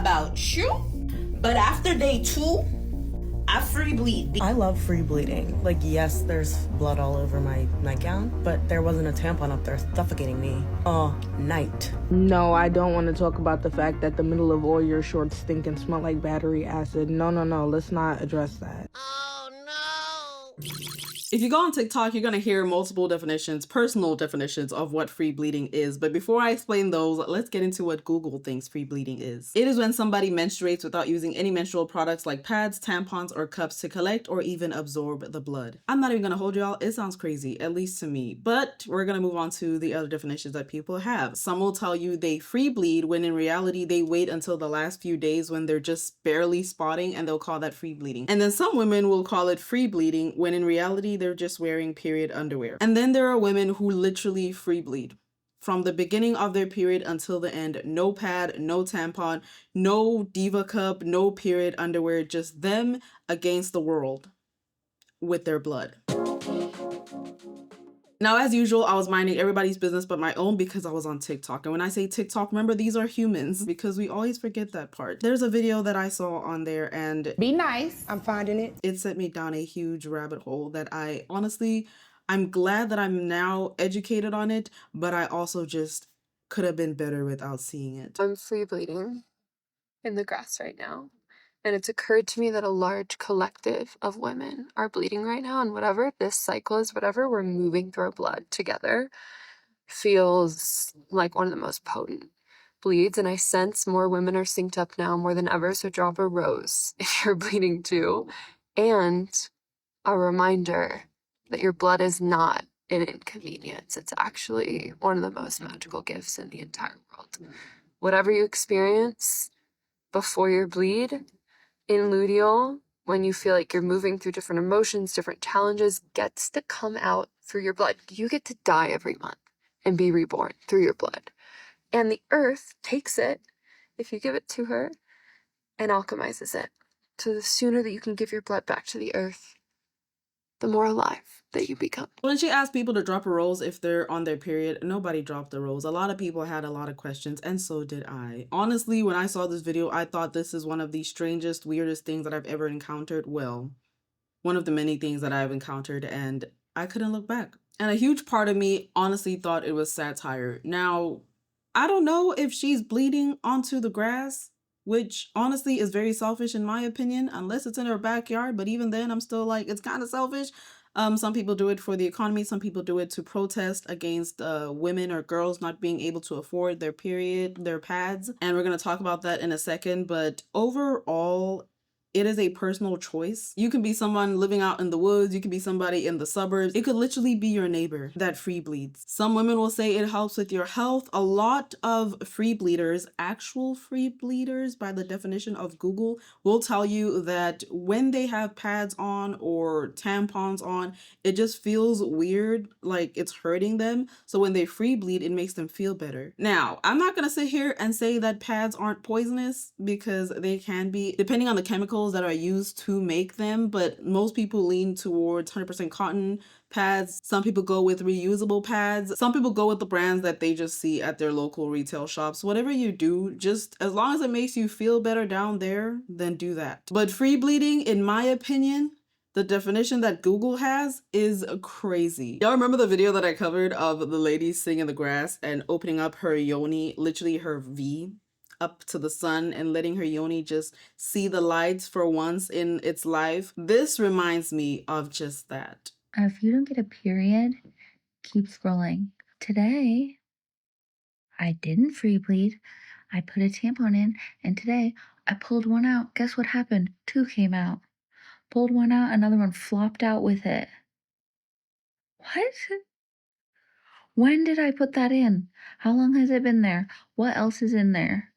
about you, but after day 2, I free bleed. I love free bleeding. Like, yes, there's blood all over my nightgown, but there wasn't a tampon up there suffocating me all night. No, I don't want to talk about the fact that the middle of all your shorts stink and smell like battery acid. No, let's not address that. Oh no! If you go on TikTok, you're going to hear multiple definitions, personal definitions of what free bleeding is. But before I explain those, let's get into what Google thinks free bleeding is. It is when somebody menstruates without using any menstrual products like pads, tampons, or cups to collect or even absorb the blood. I'm not even going to hold y'all. It sounds crazy, at least to me. But we're going to move on to the other definitions that people have. Some will tell you they free bleed when in reality they wait until the last few days when they're just barely spotting, and they'll call that free bleeding. And then some women will call it free bleeding when in reality they're just wearing period underwear. And then there are women who literally free bleed from the beginning of their period until the end. No pad, no tampon, no diva cup, no period underwear, just them against the world with their blood. Now, as usual, I was minding everybody's business but my own because I was on TikTok. And when I say TikTok, remember, these are humans, because we always forget that part. There's a video that I saw on there, and be nice, I'm finding it. It sent me down a huge rabbit hole that I honestly, I'm glad that I'm now educated on it, but I also just could have been better without seeing it. I'm free bleeding in the grass right now. And it's occurred to me that a large collective of women are bleeding right now, and whatever this cycle is, whatever we're moving through our blood together, feels like one of the most potent bleeds. And I sense more women are synced up now more than ever, so drop a rose if you're bleeding too. And a reminder that your blood is not an inconvenience. It's actually one of the most magical gifts in the entire world. Whatever you experience before your bleed, in luteal, when you feel like you're moving through different emotions, different challenges, gets to come out through your blood. You get to die every month and be reborn through your blood. And the earth takes it, if you give it to her, and alchemizes it. So the sooner that you can give your blood back to the earth, the more alive that you become. When she asked people to drop a rose if they're on their period, nobody dropped a rose. A lot of people had a lot of questions, and so did I. Honestly, when I saw this video, I thought this is one of the strangest, weirdest things that I've ever encountered. Well, one of the many things that I've encountered, and I couldn't look back. And a huge part of me honestly thought it was satire. Now, I don't know if she's bleeding onto the grass, which honestly is very selfish in my opinion, unless it's in her backyard. But even then, I'm still like, it's kind of selfish. Some people do it for the economy. Some people do it to protest against women or girls not being able to afford their period, their pads. And we're going to talk about that in a second. But overall, it is a personal choice. You can be someone living out in the woods. You can be somebody in the suburbs. It could literally be your neighbor that free bleeds. Some women will say it helps with your health. A lot of free bleeders, actual free bleeders by the definition of Google, will tell you that when they have pads on or tampons on, it just feels weird, like it's hurting them. So when they free bleed, it makes them feel better. Now, I'm not gonna sit here and say that pads aren't poisonous, because they can be, depending on the chemicals that are used to make them, but most people lean towards 100% cotton pads. Some people go with reusable pads. Some people go with the brands that they just see at their local retail shops. Whatever you do, just as long as it makes you feel better down there, then do that. But free bleeding, in my opinion, the definition that Google has is crazy. Y'all remember the video that I covered of the lady sitting in the grass and opening up her yoni, literally her V, up to the sun, and letting her yoni just see the lights for once in its life? This reminds me of just that. If you don't get a period, keep scrolling. Today, I didn't free bleed. I put a tampon in, and today I pulled one out. Guess what happened? 2 came out. Pulled one out, another one flopped out with it. What? When did I put that in? How long has it been there? What else is in there?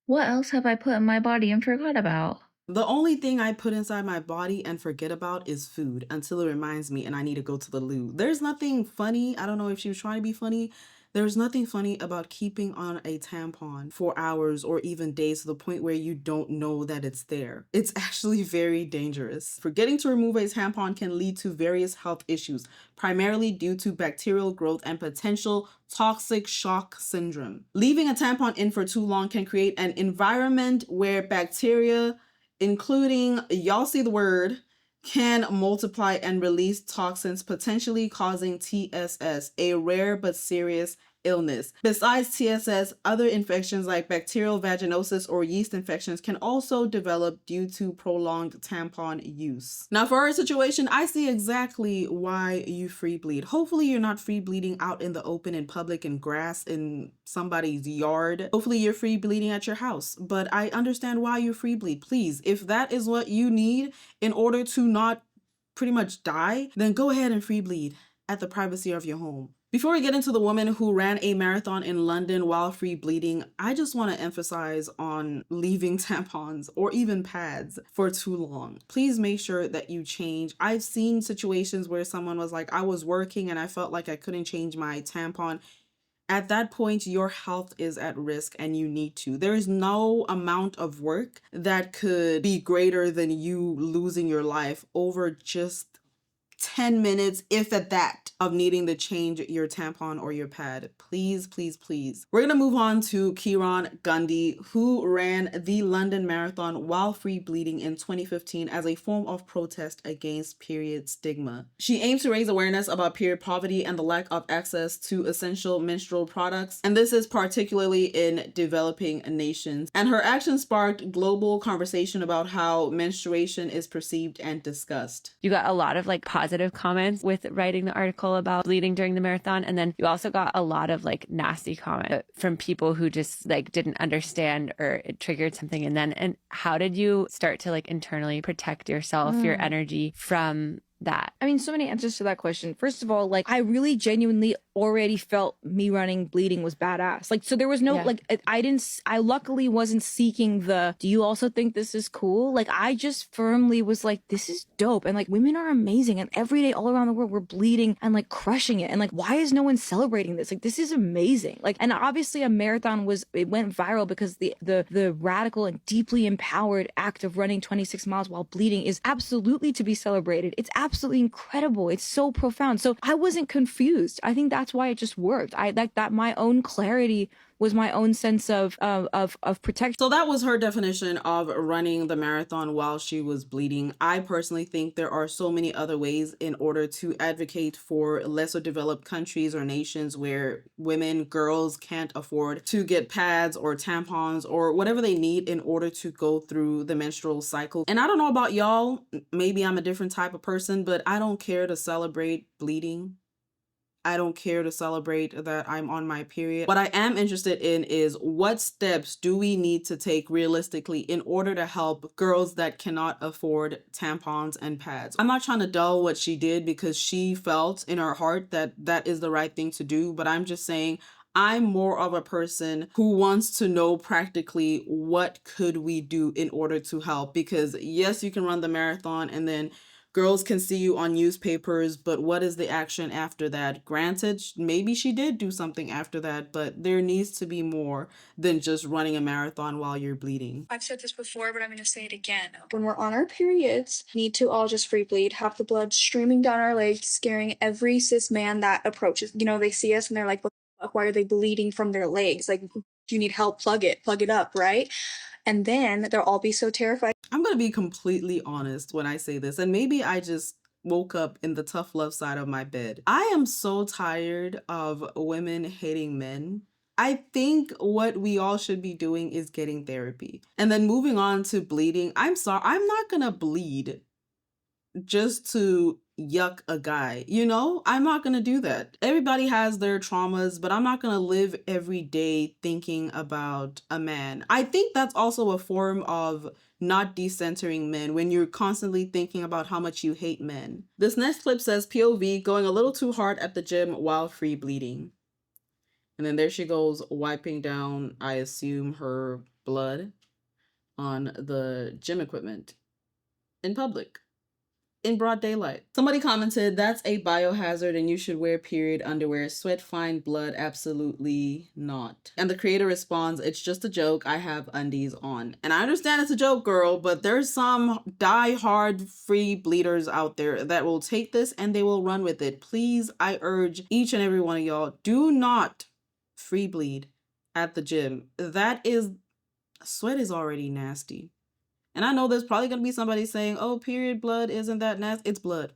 What else have I put in my body and forgot about? The only thing I put inside my body and forget about is food until it reminds me and I need to go to the loo. There's nothing funny. I don't know if she was trying to be funny. There's nothing funny about keeping on a tampon for hours or even days to the point where you don't know that it's there. It's actually very dangerous. Forgetting to remove a tampon can lead to various health issues, primarily due to bacterial growth and potential toxic shock syndrome. Leaving a tampon in for too long can create an environment where bacteria, including, y'all see the word, can multiply and release toxins, potentially causing TSS, a rare but serious illness. Besides TSS, other infections like bacterial vaginosis or yeast infections can also develop due to prolonged tampon use. Now, for our situation, I see exactly why you free bleed. Hopefully you're not free bleeding out in the open, in public, in grass, in somebody's yard. Hopefully you're free bleeding at your house, but I understand why you free bleed. Please, if that is what you need in order to not pretty much die, then go ahead and free bleed at the privacy of your home. Before we get into the woman who ran a marathon in London while free bleeding, I just want to emphasize on leaving tampons or even pads for too long. Please make sure that you change. I've seen situations where someone was like, I was working and I felt like I couldn't change my tampon. At that point, your health is at risk and you need to. There is no amount of work that could be greater than you losing your life over just 10 minutes, if at that, of needing to change your tampon or your pad. Please, please, please. We're gonna move on to Kiran Gundy, who ran the London Marathon while free bleeding in 2015 as a form of protest against period stigma. She aims to raise awareness about period poverty and the lack of access to essential menstrual products, and this is particularly in developing nations. And her actions sparked global conversation about how menstruation is perceived and discussed. You got a lot of like positive comments with writing the article about bleeding during the marathon. And then you also got a lot of like nasty comments from people who just like didn't understand or it triggered something. And how did you start to like internally protect yourself, your energy from that? I mean, so many answers to that question. First of all, like I really genuinely already felt me running bleeding was badass. Like, so there was no, like, I luckily wasn't seeking the, do you also think this is cool? Like, I just firmly was like, this is dope. And like, women are amazing. And every day all around the world, we're bleeding and like crushing it. And like, why is no one celebrating this? Like, this is amazing. Like, and obviously a marathon it went viral because the radical and deeply empowered act of running 26 miles while bleeding is absolutely to be celebrated. It's absolutely incredible. It's so profound. So I wasn't confused. I think that's why it just worked. I like that my own clarity was my own sense of protection. So that was her definition of running the marathon while she was bleeding. I personally think there are so many other ways in order to advocate for lesser developed countries or nations where women, girls can't afford to get pads or tampons or whatever they need in order to go through the menstrual cycle. And I don't know about y'all, maybe I'm a different type of person, but I don't care to celebrate bleeding. I don't care to celebrate that I'm on my period. What I am interested in is what steps do we need to take realistically in order to help girls that cannot afford tampons and pads. I'm not trying to dull what she did because she felt in her heart that that is the right thing to do, but I'm just saying I'm more of a person who wants to know practically what could we do in order to help, because yes, you can run the marathon and then girls can see you on newspapers, but what is the action after that? Granted, maybe she did do something after that, but there needs to be more than just running a marathon while you're bleeding. I've said this before, but I'm going to say it again. When we're on our periods, we need to all just free bleed, have the blood streaming down our legs, scaring every cis man that approaches. You know, they see us and they're like, what the fuck? Why are they bleeding from their legs? Like, do you need help? Plug it up, right? And then they'll all be so terrified. I'm going to be completely honest when I say this, and maybe I just woke up in the tough love side of my bed. I am so tired of women hating men. I think what we all should be doing is getting therapy. And then moving on to bleeding, I'm sorry, I'm not going to bleed just to yuck a guy, you know? I'm not gonna do that. Everybody has their traumas, but I'm not gonna live every day thinking about a man. I think that's also a form of not decentering men when you're constantly thinking about how much you hate men. This next clip says POV going a little too hard at the gym while free bleeding. And then there she goes wiping down, I assume, her blood on the gym equipment in public. in broad daylight. Somebody commented, that's a biohazard and you should wear period underwear. Sweat, find blood, absolutely not. And the creator responds, it's just a joke. I have undies on. And I understand it's a joke, girl, but there's some die-hard free bleeders out there that will take this and they will run with it. Please, I urge each and every one of y'all, do not free bleed at the gym. Sweat is already nasty. And I know there's probably going to be somebody saying, oh, period blood isn't that nasty. It's blood.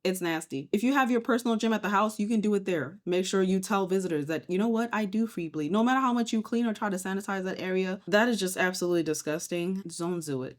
It's nasty. If you have your personal gym at the house, you can do it there. Make sure you tell visitors that, you know what, I do free bleed. No matter how much you clean or try to sanitize that area, that is just absolutely disgusting. Don't do it.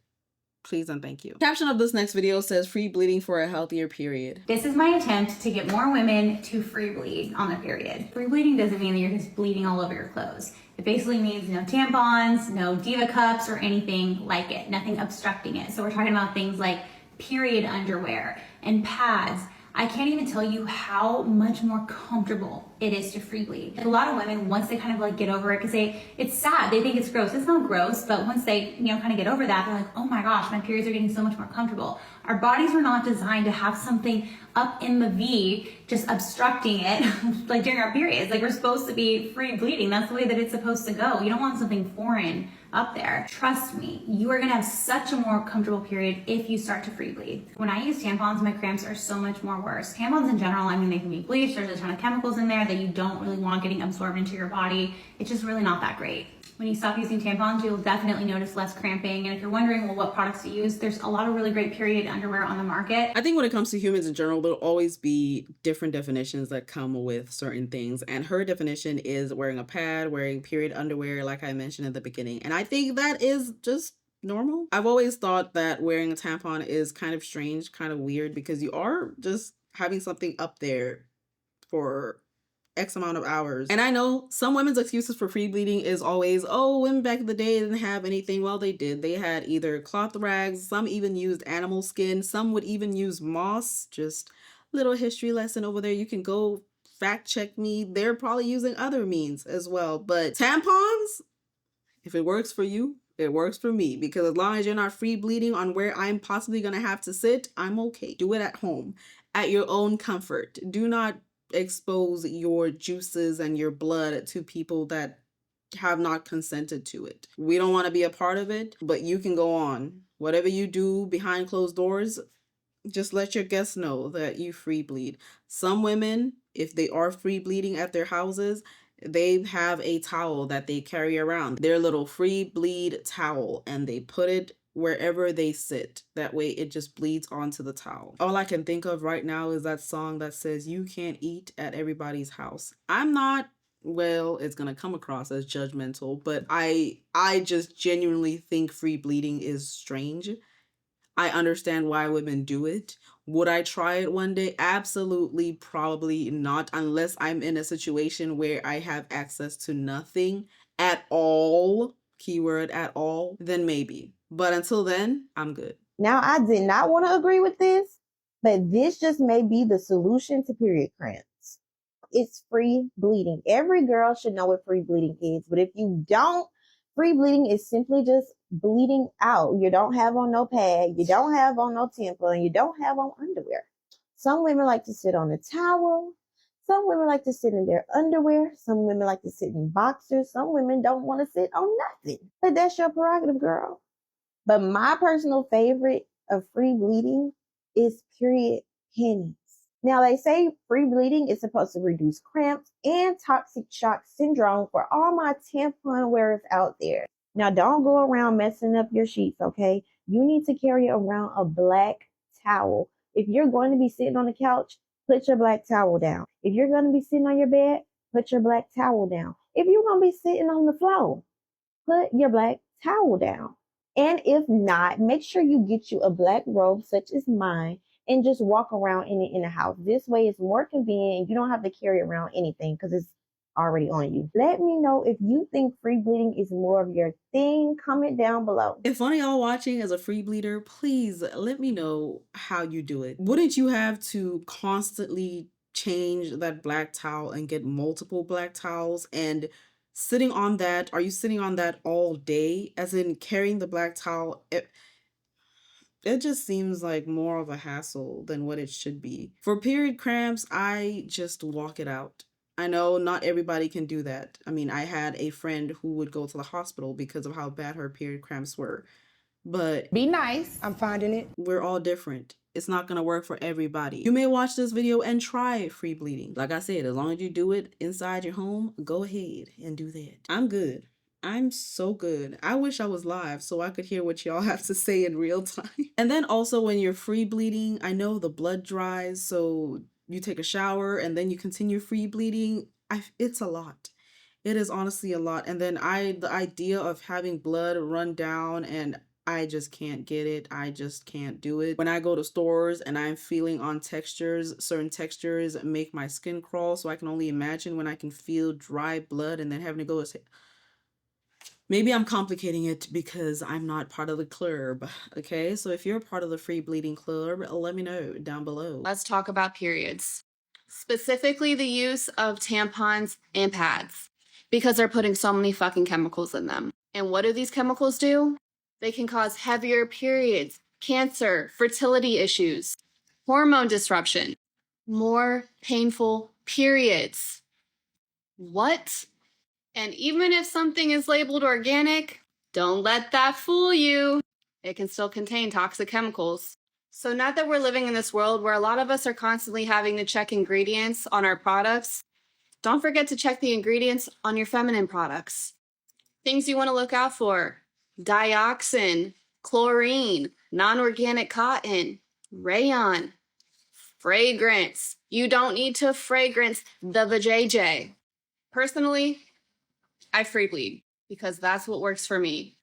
Please and thank you. Caption of this next video says free bleeding for a healthier period. This is my attempt to get more women to free bleed on their period. Free bleeding doesn't mean that you're just bleeding all over your clothes. It basically means no tampons, no diva cups or anything like it, nothing obstructing it. So we're talking about things like period underwear and pads. I can't even tell you how much more comfortable it is to free bleed. A lot of women, once they kind of like get over it, because it's sad, they think it's gross. It's not gross, but once they, kind of get over that, they're like, oh my gosh, my periods are getting so much more comfortable. Our bodies were not designed to have something up in the V just obstructing it like during our periods. Like we're supposed to be free bleeding. That's the way that it's supposed to go. You don't want something foreign up there. Trust me, you are gonna have such a more comfortable period if you start to free bleed. When I use tampons, my cramps are so much more worse. Tampons in general, I mean, they can be bleached. There's a ton of chemicals in there that you don't really want getting absorbed into your body. It's just really not that great. When you stop using tampons, you'll definitely notice less cramping. And if you're wondering, well, what products to use, there's a lot of really great period underwear on the market. I think when it comes to humans in general, there'll always be different definitions that come with certain things. And her definition is wearing a pad, wearing period underwear, like I mentioned at the beginning. And I think that is just normal. I've always thought that wearing a tampon is kind of strange, kind of weird, because you are just having something up there for X amount of hours. And I know some women's excuses for free bleeding is always, oh, women back in the day didn't have anything. Well, they did. They had either cloth rags, some even used animal skin, some would even use moss. Just little history lesson over there. You can go fact check me. They're probably using other means as well. But tampons, if it works for you, it works for me, because as long as you're not free bleeding on where I'm possibly gonna have to sit, I'm okay. Do it at home, at your own comfort. Do not expose your juices and your blood to people that have not consented to it. We don't want to be a part of it, but you can go on. Whatever you do behind closed doors, just let your guests know that you free bleed. Some women, if they are free bleeding at their houses, they have a towel that they carry around, their little free bleed towel, and they put it wherever they sit. That way it just bleeds onto the towel. All I can think of right now is that song that says you can't eat at everybody's house. I'm not, well, it's gonna come across as judgmental, but I just genuinely think free bleeding is strange. I understand why women do it. Would I try it one day? Absolutely, probably not, unless I'm in a situation where I have access to nothing at all, keyword at all, then maybe. But until then, I'm good. Now, I did not want to agree with this, but this just may be the solution to period cramps. It's free bleeding. Every girl should know what free bleeding is, but if you don't, free bleeding is simply just bleeding out. You don't have on no pad, you don't have on no tampon, you don't have on underwear. Some women like to sit on a towel. Some women like to sit in their underwear. Some women like to sit in boxers. Some women don't want to sit on nothing. But that's your prerogative, girl. But my personal favorite of free bleeding is period panties. Now, they say free bleeding is supposed to reduce cramps and toxic shock syndrome for all my tampon wearers out there. Now, don't go around messing up your sheets, okay? You need to carry around a black towel. If you're going to be sitting on the couch, put your black towel down. If you're going to be sitting on your bed, put your black towel down. If you're going to be sitting on the floor, put your black towel down. And if not, make sure you get you a black robe such as mine and just walk around in it in the house. This way it's more convenient and you don't have to carry around anything because it's already on you. Let me know if you think free bleeding is more of your thing. Comment down below. If one of y'all watching is a free bleeder, please let me know how you do it. Wouldn't you have to constantly change that black towel and get multiple black towels? And sitting on that, are you sitting on that all day? As in carrying the black towel? It just seems like more of a hassle than what it should be. For period cramps, I just walk it out. I know not everybody can do that. I mean, I had a friend who would go to the hospital because of how bad her period cramps were. But be nice. I'm finding it. We're all different. It's not gonna work for everybody. You may watch this video and try free bleeding. Like I said, as long as you do it inside your home, go ahead and do that. I'm good. I'm so good. I wish I was live so I could hear what y'all have to say in real time. And then also when you're free bleeding, I know the blood dries, so you take a shower and then you continue free bleeding. It's a lot. It is honestly a lot. And then the idea of having blood run down, and I just can't get it. I just can't do it. When I go to stores and I'm feeling on textures, certain textures make my skin crawl. So I can only imagine when I can feel dry blood and then having to go say, maybe I'm complicating it because I'm not part of the club. Okay, so if you're part of the free bleeding club, let me know down below. Let's talk about periods. Specifically the use of tampons and pads, because they're putting so many fucking chemicals in them. And what do these chemicals do? They can cause heavier periods, cancer, fertility issues, hormone disruption, more painful periods. What? And even if something is labeled organic, don't let that fool you. It can still contain toxic chemicals. So now that we're living in this world where a lot of us are constantly having to check ingredients on our products, don't forget to check the ingredients on your feminine products. Things you want to look out for: dioxin, chlorine, non-organic cotton, rayon, fragrance. You don't need to fragrance the vajayjay. Personally, I free bleed because that's what works for me.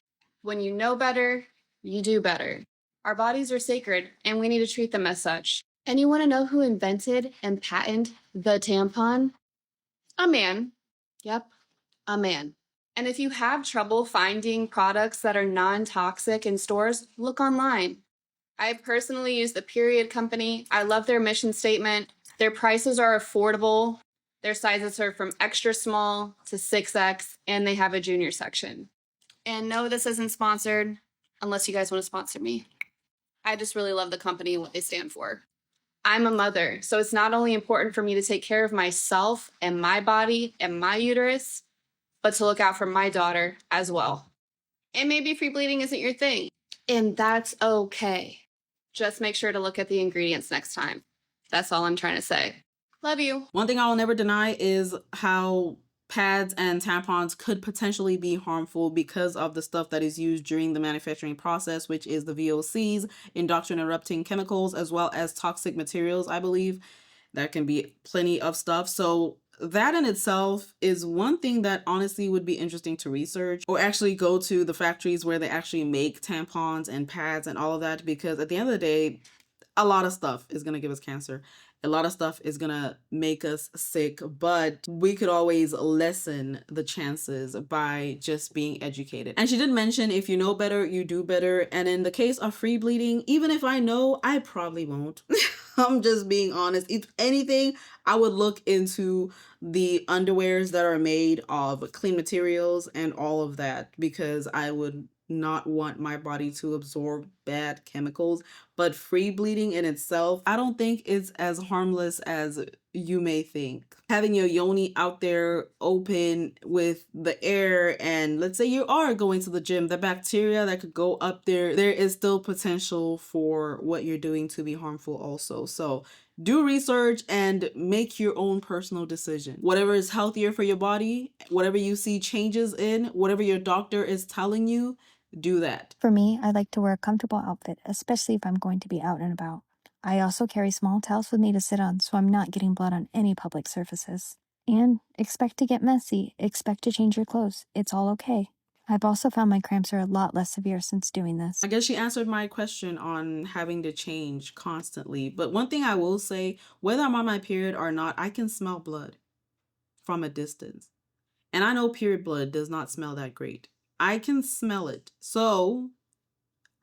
When you know better, you do better. Our bodies are sacred and we need to treat them as such. And you want to know who invented and patented the tampon? A man. Yep, a man. And if you have trouble finding products that are non-toxic in stores, look online. I personally use the Period Company. I love their mission statement. Their prices are affordable. Their sizes are from extra small to 6X, and they have a junior section. And no, this isn't sponsored, unless you guys want to sponsor me. I just really love the company and what they stand for. I'm a mother, so it's not only important for me to take care of myself and my body and my uterus, but to look out for my daughter as well. And maybe free bleeding isn't your thing, and that's okay. Just make sure to look at the ingredients next time. That's all I'm trying to say. Love you. One thing I will never deny is how pads and tampons could potentially be harmful because of the stuff that is used during the manufacturing process, which is the VOCs, endocrine erupting chemicals, as well as toxic materials, I believe. That can be plenty of stuff. So that in itself is one thing that honestly would be interesting to research, or actually go to the factories where they actually make tampons and pads and all of that, because at the end of the day, a lot of stuff is going to give us cancer. A lot of stuff is going to make us sick, but we could always lessen the chances by just being educated. And she did mention, if you know better, you do better. And in the case of free bleeding, even if I know, I probably won't. I'm just being honest. If anything, I would look into the underwears that are made of clean materials and all of that, because I would not want my body to absorb bad chemicals. But free bleeding in itself, I don't think it's as harmless as you may think. Having your yoni out there open with the air, and let's say you are going to the gym, the bacteria that could go up there is still potential for what you're doing to be harmful also. So do research and make your own personal decision. Whatever is healthier for your body, whatever you see changes in, whatever your doctor is telling you, do that. For me, I like to wear a comfortable outfit, especially if I'm going to be out and about. I also carry small towels with me to sit on so I'm not getting blood on any public surfaces. And expect to get messy, expect to change your clothes. It's all okay. I've also found my cramps are a lot less severe since doing this. I guess she answered my question on having to change constantly. But one thing I will say, whether I'm on my period or not, I can smell blood from a distance. And I know period blood does not smell that great. I can smell it. So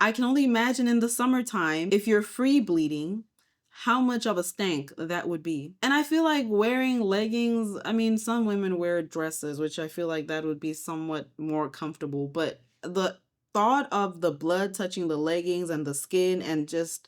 I can only imagine in the summertime, if you're free bleeding, how much of a stank that would be. And I feel like wearing leggings, I mean, some women wear dresses, which I feel like that would be somewhat more comfortable, but the thought of the blood touching the leggings and the skin and just,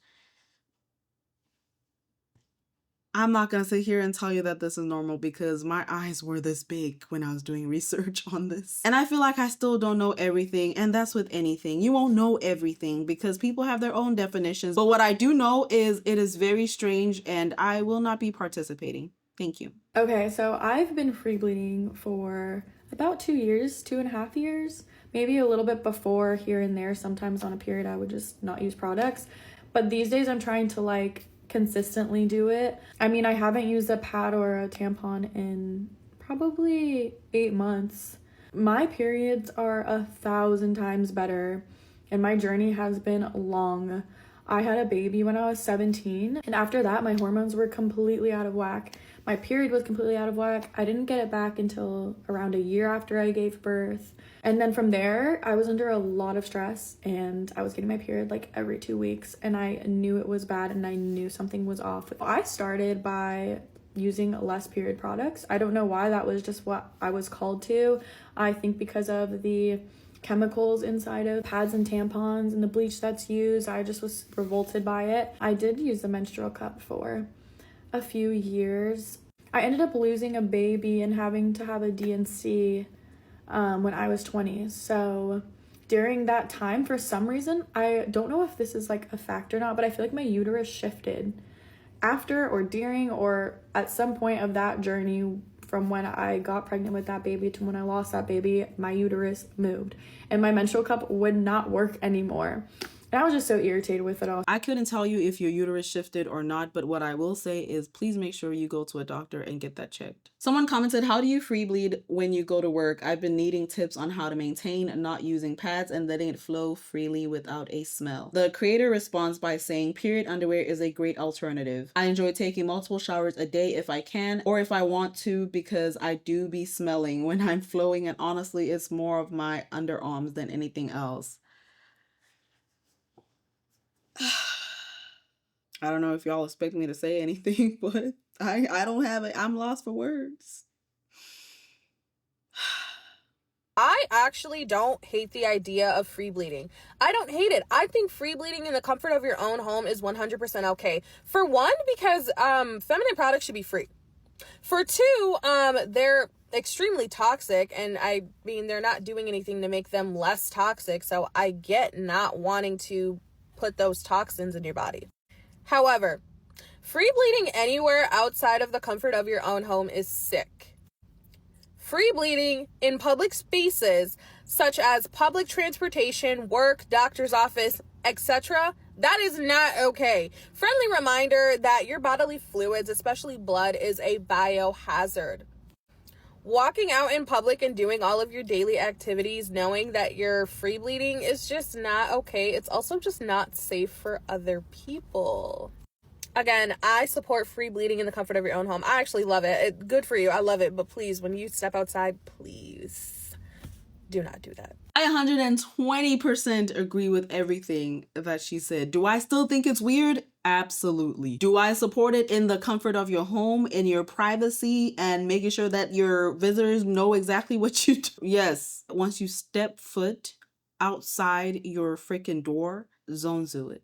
I'm not going to sit here and tell you that this is normal because my eyes were this big when I was doing research on this. And I feel like I still don't know everything, and that's with anything. You won't know everything because people have their own definitions. But what I do know is it is very strange and I will not be participating. Thank you. Okay, so I've been free bleeding for about 2 years, 2.5 years, maybe a little bit before here and there. Sometimes on a period I would just not use products. But these days I'm trying to like consistently do it. I mean, I haven't used a pad or a tampon in probably 8 months. My periods are 1,000 times better and my journey has been long. I had a baby when I was 17 and after that my hormones were completely out of whack. My period was completely out of whack. I didn't get it back until around a year after I gave birth. And then from there, I was under a lot of stress and I was getting my period like every 2 weeks and I knew it was bad and I knew something was off. I started by using less period products. I don't know why, that was just what I was called to. I think because of the chemicals inside of pads and tampons and the bleach that's used, I just was revolted by it. I did use the menstrual cup for a few years. I ended up losing a baby and having to have a D&C when I was 20. So during that time, for some reason, I don't know if this is like a fact or not, but I feel like my uterus shifted after or during or at some point of that journey. From when I got pregnant with that baby to when I lost that baby, my uterus moved and my menstrual cup would not work anymore. And I was just so irritated with it all. I couldn't tell you if your uterus shifted or not, but what I will say is please make sure you go to a doctor and get that checked. Someone commented, how do you free bleed when you go to work? I've been needing tips on how to maintain not using pads and letting it flow freely without a smell. The creator responds by saying, period underwear is a great alternative. I enjoy taking multiple showers a day if I can or if I want to because I do be smelling when I'm flowing, and honestly it's more of my underarms than anything else. I don't know if y'all expect me to say anything, but I don't have it. I'm lost for words. I actually don't hate the idea of free bleeding. I don't hate it. I think free bleeding in the comfort of your own home is 100% okay. For one, because feminine products should be free. For two, they're extremely toxic, and I mean, they're not doing anything to make them less toxic, so I get not wanting to put those toxins in your body. However, free bleeding anywhere outside of the comfort of your own home is sick. Free bleeding in public spaces, such as public transportation, work, doctor's office, etc., that is not okay. Friendly reminder that your bodily fluids, especially blood, is a biohazard. Walking out in public and doing all of your daily activities knowing that you're free bleeding is just not okay. It's also just not safe for other people. Again, I support free bleeding in the comfort of your own home. I actually love it. Good for you. I love it. But please, when you step outside, please do not do that. I 120% agree with everything that she said. Do I still think it's weird? Absolutely. Do I support it in the comfort of your home, in your privacy, and making sure that your visitors know exactly what you do? Yes. Once you step foot outside your freaking door, zonzo it.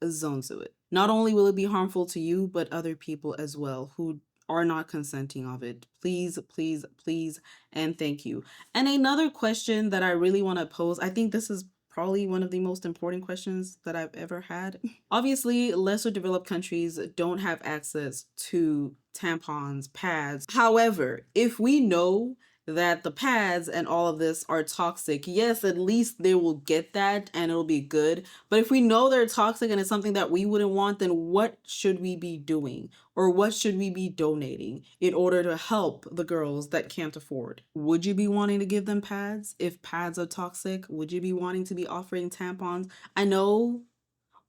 Zonzo it. Not only will it be harmful to you, but other people as well who are not consenting of it. Please, please, please, and thank you. And another question that I really want to pose, I think this is probably one of the most important questions that I've ever had. Obviously, lesser developed countries don't have access to tampons, pads. However, if we know that the pads and all of this are toxic, yes, at least they will get that and it'll be good. But if we know they're toxic and it's something that we wouldn't want, then what should we be doing? Or what should we be donating in order to help the girls that can't afford? Would you be wanting to give them pads if pads are toxic? Would you be wanting to be offering tampons? I know,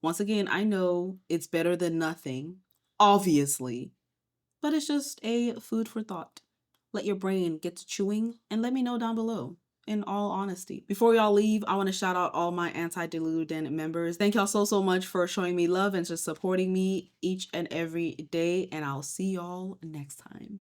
once again, I know it's better than nothing, obviously, but it's just a food for thought. Let your brain get to chewing and let me know down below, in all honesty. Before y'all leave, I want to shout out all my Anti-Deludent members. Thank y'all so much for showing me love and just supporting me each and every day, and I'll see y'all next time.